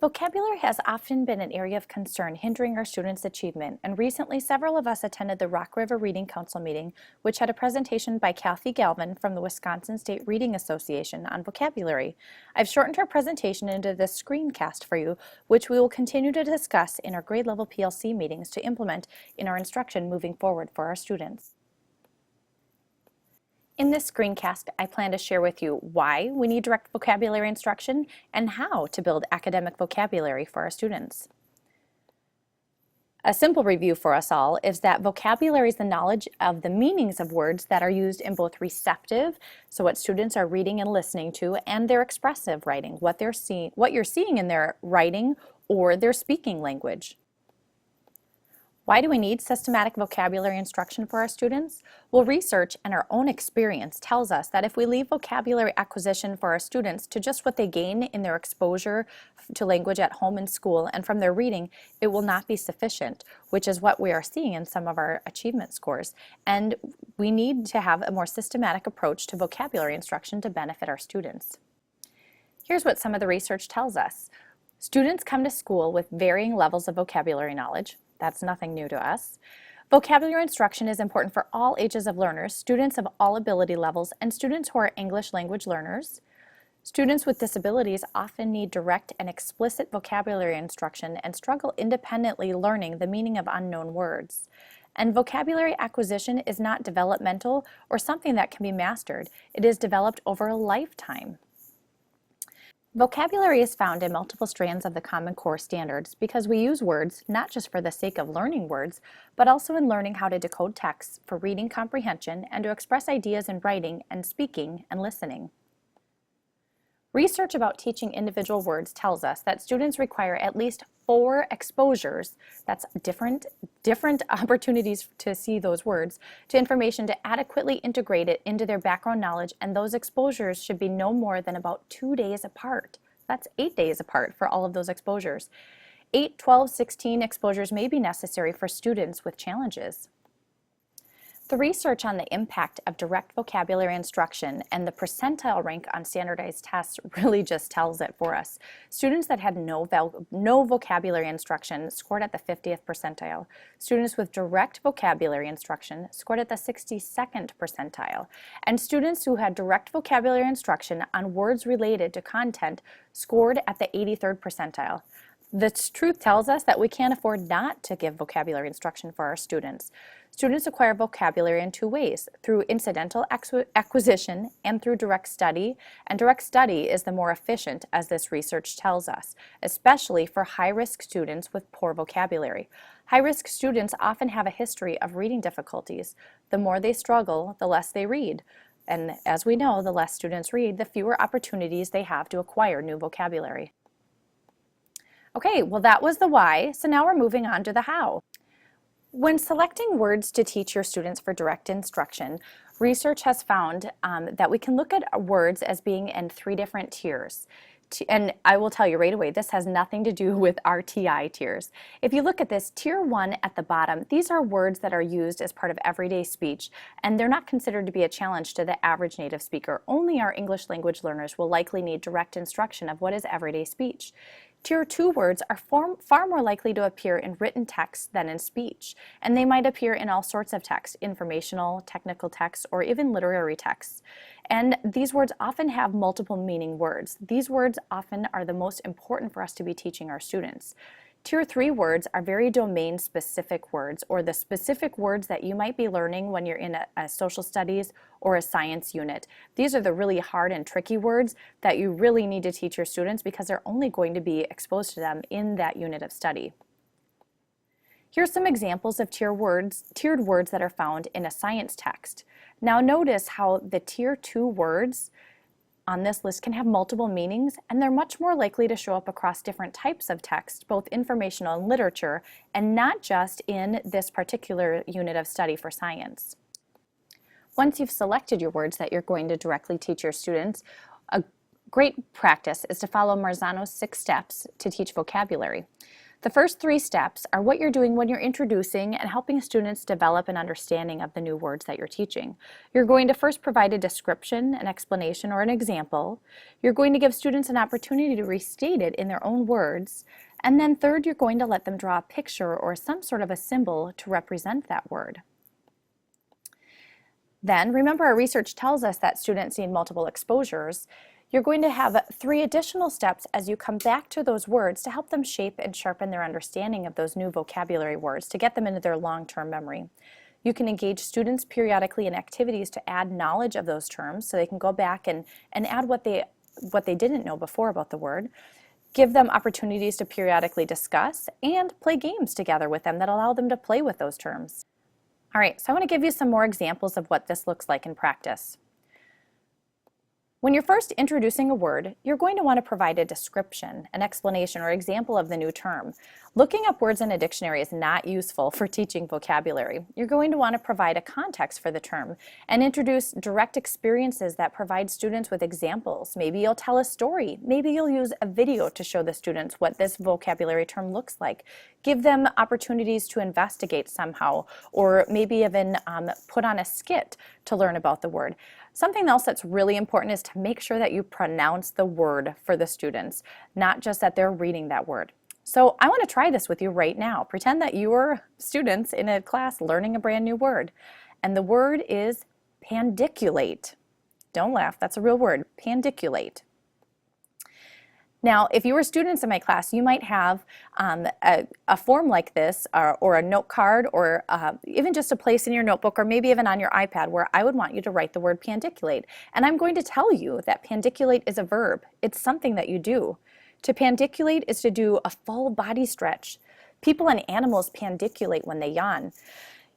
Vocabulary has often been an area of concern hindering our students' achievement, and recently several of us attended the Rock River Reading Council meeting, which had a presentation by Kathy Galvin from the Wisconsin State Reading Association on vocabulary. I've shortened her presentation into this screencast for you, which we will continue to discuss in our grade level PLC meetings to implement in our instruction moving forward for our students. In this screencast, I plan to share with you why we need direct vocabulary instruction and how to build academic vocabulary for our students. A simple review for us all is that vocabulary is the knowledge of the meanings of words that are used in both receptive, so what students are reading and listening to, and their expressive writing, what you're seeing in their writing or their speaking language. Why do we need systematic vocabulary instruction for our students? Well, research and our own experience tells us that if we leave vocabulary acquisition for our students to just what they gain in their exposure to language at home and school and from their reading, it will not be sufficient, which is what we are seeing in some of our achievement scores. And we need to have a more systematic approach to vocabulary instruction to benefit our students. Here's what some of the research tells us. Students come to school with varying levels of vocabulary knowledge. That's nothing new to us. Vocabulary instruction is important for all ages of learners, students of all ability levels, and students who are English language learners. Students with disabilities often need direct and explicit vocabulary instruction and struggle independently learning the meaning of unknown words. And vocabulary acquisition is not developmental or something that can be mastered. It is developed over a lifetime. Vocabulary is found in multiple strands of the Common Core standards because we use words not just for the sake of learning words, but also in learning how to decode texts for reading comprehension and to express ideas in writing and speaking and listening. Research about teaching individual words tells us that students require at least 4 exposures, that's different opportunities to see those words, to information to adequately integrate it into their background knowledge, and those exposures should be no more than about 2 days apart. That's 8 days apart for all of those exposures. 8, 12, 16 exposures may be necessary for students with challenges. The research on the impact of direct vocabulary instruction and the percentile rank on standardized tests really just tells it for us. Students that had no vocabulary instruction scored at the 50th percentile. Students with direct vocabulary instruction scored at the 62nd percentile. And students who had direct vocabulary instruction on words related to content scored at the 83rd percentile. The truth tells us that we can't afford not to give vocabulary instruction for our students. Students acquire vocabulary in 2 ways, through incidental acquisition and through direct study, and direct study is the more efficient, as this research tells us, especially for high-risk students with poor vocabulary. High-risk students often have a history of reading difficulties. The more they struggle, the less they read. And as we know, the less students read, the fewer opportunities they have to acquire new vocabulary. Okay, well that was the why, so now we're moving on to the how. When selecting words to teach your students for direct instruction, research has found that we can look at words as being in 3 different tiers. And I will tell you right away, this has nothing to do with RTI tiers. If you look at this, tier 1 at the bottom, these are words that are used as part of everyday speech, and they're not considered to be a challenge to the average native speaker. Only our English language learners will likely need direct instruction of what is everyday speech. Tier 2 words are far more likely to appear in written text than in speech, and they might appear in all sorts of text, informational, technical text, or even literary texts. And these words often have multiple meaning words. These words often are the most important for us to be teaching our students. Tier 3 words are very domain-specific words, or the specific words that you might be learning when you're in a social studies or a science unit. These are the really hard and tricky words that you really need to teach your students because they're only going to be exposed to them in that unit of study. Here's some examples of tiered words that are found in a science text. Now notice how the tier 2 words on this list can have multiple meanings, and they're much more likely to show up across different types of text, both informational and literature, and not just in this particular unit of study for science. Once you've selected your words that you're going to directly teach your students, a great practice is to follow Marzano's 6 steps to teach vocabulary. The first 3 steps are what you're doing when you're introducing and helping students develop an understanding of the new words that you're teaching. You're going to first provide a description, an explanation, or an example. You're going to give students an opportunity to restate it in their own words. And then third, you're going to let them draw a picture or some sort of a symbol to represent that word. Then, remember our research tells us that students need multiple exposures. You're going to have 3 additional steps as you come back to those words to help them shape and sharpen their understanding of those new vocabulary words to get them into their long-term memory. You can engage students periodically in activities to add knowledge of those terms so they can go back and add what they didn't know before about the word. Give them opportunities to periodically discuss and play games together with them that allow them to play with those terms. All right, so I want to give you some more examples of what this looks like in practice. When you're first introducing a word, you're going to want to provide a description, an explanation, or example of the new term. Looking up words in a dictionary is not useful for teaching vocabulary. You're going to want to provide a context for the term and introduce direct experiences that provide students with examples. Maybe you'll tell a story. Maybe you'll use a video to show the students what this vocabulary term looks like. Give them opportunities to investigate somehow, or maybe even put on a skit to learn about the word. Something else that's really important is to make sure that you pronounce the word for the students, not just that they're reading that word. So I want to try this with you right now. Pretend that you're students in a class learning a brand new word. And the word is pandiculate. Don't laugh, that's a real word, pandiculate. Now, if you were students in my class, you might have a form like this or a note card or even just a place in your notebook or maybe even on your iPad where I would want you to write the word pandiculate. And I'm going to tell you that pandiculate is a verb. It's something that you do. To pandiculate is to do a full body stretch. People and animals pandiculate when they yawn.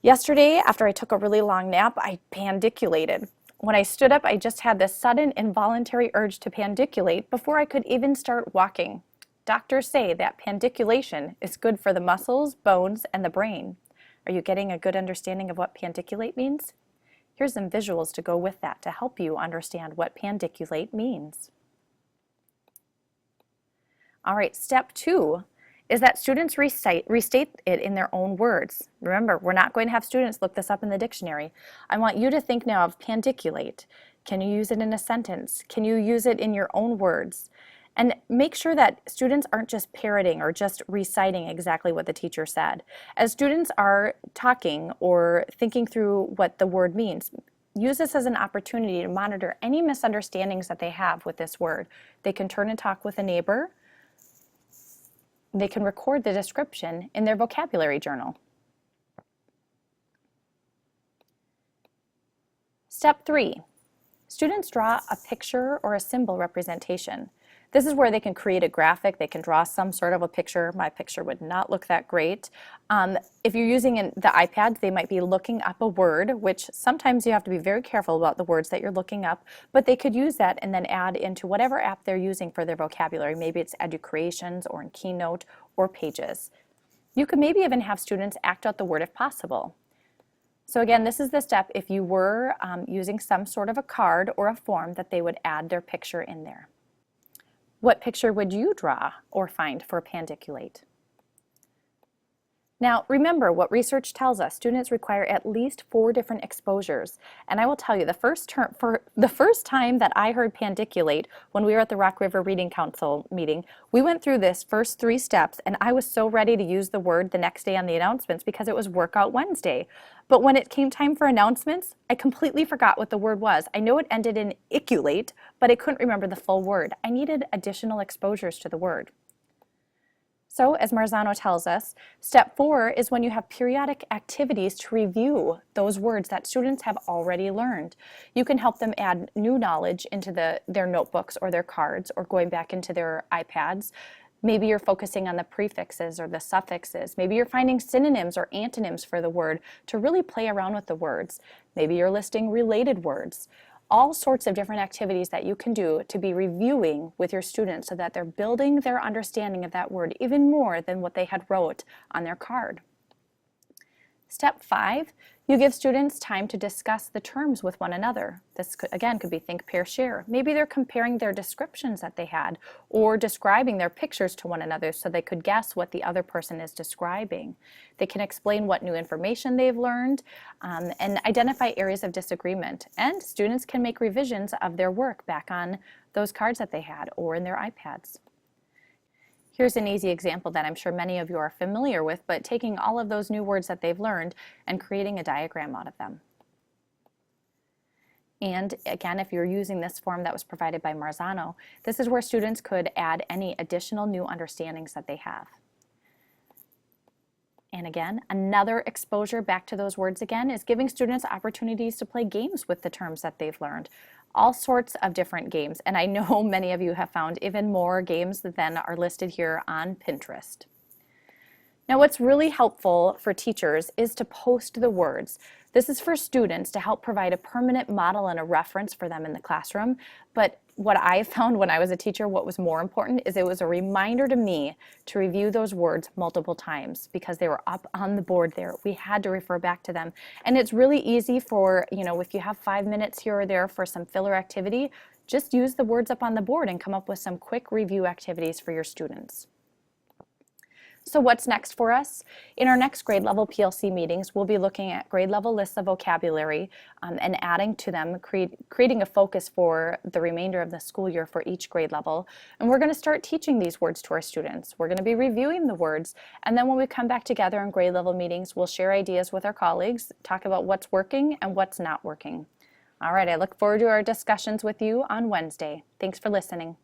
Yesterday, after I took a really long nap, I pandiculated. When I stood up, I just had this sudden involuntary urge to pandiculate before I could even start walking. Doctors say that pandiculation is good for the muscles, bones, and the brain. Are you getting a good understanding of what pandiculate means? Here's some visuals to go with that to help you understand what pandiculate means. All right, step 2 is that students restate it in their own words. Remember, we're not going to have students look this up in the dictionary. I want you to think now of pandiculate. Can you use it in a sentence? Can you use it in your own words? And make sure that students aren't just parroting or just reciting exactly what the teacher said. As students are talking or thinking through what the word means, use this as an opportunity to monitor any misunderstandings that they have with this word. They can turn and talk with a neighbor. They can record the description in their vocabulary journal. Step 3, students draw a picture or a symbol representation. This is where they can create a graphic, they can draw some sort of a picture. My picture would not look that great. If you're using the iPad, they might be looking up a word, which sometimes you have to be very careful about the words that you're looking up, but they could use that and then add into whatever app they're using for their vocabulary. Maybe it's Educreations or in Keynote or Pages. You could maybe even have students act out the word if possible. So again, this is the step if you were using some sort of a card or a form that they would add their picture in there. What picture would you draw or find for pandiculate? Now, remember what research tells us. Students require at least 4 different exposures. And I will tell you, the first time that I heard pandiculate when we were at the Rock River Reading Council meeting, we went through this first 3 steps, and I was so ready to use the word the next day on the announcements because it was Workout Wednesday. But when it came time for announcements, I completely forgot what the word was. I know it ended in iculate, but I couldn't remember the full word. I needed additional exposures to the word. So, as Marzano tells us, step 4 is when you have periodic activities to review those words that students have already learned. You can help them add new knowledge into their notebooks or their cards or going back into their iPads. Maybe you're focusing on the prefixes or the suffixes. Maybe you're finding synonyms or antonyms for the word to really play around with the words. Maybe you're listing related words. All sorts of different activities that you can do to be reviewing with your students so that they're building their understanding of that word even more than what they had wrote on their card. Step 5, you give students time to discuss the terms with one another. This again could be think, pair, share. Maybe they're comparing their descriptions that they had or describing their pictures to one another so they could guess what the other person is describing. They can explain what new information they've learned and identify areas of disagreement. And students can make revisions of their work back on those cards that they had or in their iPads. Here's an easy example that I'm sure many of you are familiar with, but taking all of those new words that they've learned and creating a diagram out of them. And again, if you're using this form that was provided by Marzano, this is where students could add any additional new understandings that they have. And again, another exposure back to those words again is giving students opportunities to play games with the terms that they've learned. All sorts of different games, and I know many of you have found even more games than are listed here on Pinterest. Now, what's really helpful for teachers is to post the words. This is for students to help provide a permanent model and a reference for them in the classroom, but what I found when I was a teacher, what was more important is it was a reminder to me to review those words multiple times because they were up on the board there. We had to refer back to them. And it's really easy for, if you have 5 minutes here or there for some filler activity, just use the words up on the board and come up with some quick review activities for your students. So what's next for us? In our next grade level PLC meetings, we'll be looking at grade level lists of vocabulary and adding to them, creating a focus for the remainder of the school year for each grade level. And we're going to start teaching these words to our students. We're going to be reviewing the words, and then when we come back together in grade level meetings, we'll share ideas with our colleagues, talk about what's working and what's not working. All right, I look forward to our discussions with you on Wednesday. Thanks for listening.